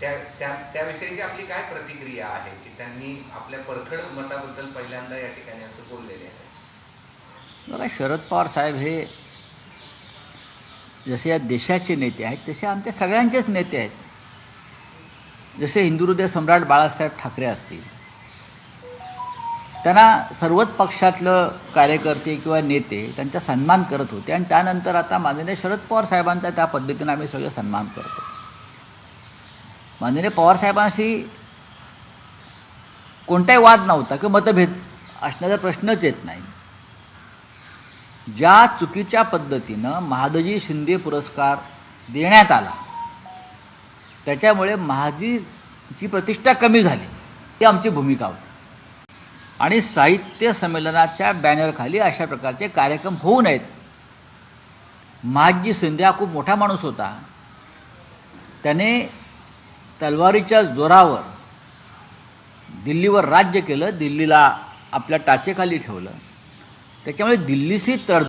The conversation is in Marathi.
त्याविषयीची आपली काय प्रतिक्रिया आहे की त्यांनी आपल्या परखड मताबद्दल पहिल्यांदा या ठिकाणी असं बोललेले आहे? बघा, शरद पवार साहेब हे जसे या देशाचे नेते आहेत तसे आमच्या सगळ्यांचेच नेते आहेत. जसे हिंदुहृदय सम्राट बाळासाहेब ठाकरे असतील, त्यांना सर्वच पक्षातलं कार्यकर्ते किंवा नेते त्यांचा सन्मान करत होते आणि त्यानंतर आता माननीय शरद पवार साहेबांचा त्या पद्धतीने आम्ही सगळे सन्मान करतो. माननीय पवार साहेबांशी कोणताही वाद नव्हता किंवा मतभेद असण्याचा प्रश्नच येत नाही. ज्या चुकीच्या पद्धतीनं महादजी शिंदे पुरस्कार देण्यात आला त्याच्यामुळे महादजीची प्रतिष्ठा कमी झाली, ही आमची भूमिका होती. आणि साहित्य संमेलनाच्या बॅनरखाली अशा प्रकारचे कार्यक्रम होऊ नयेत. महादजी शिंदे हा खूप मोठा माणूस होता. त्याने तलवारीच्या जोरावर दिल्लीवर राज्य केलं, दिल्लीला आपल्या टाचेखाली ठेवलं. त्याच्यामुळे दिल्लीशी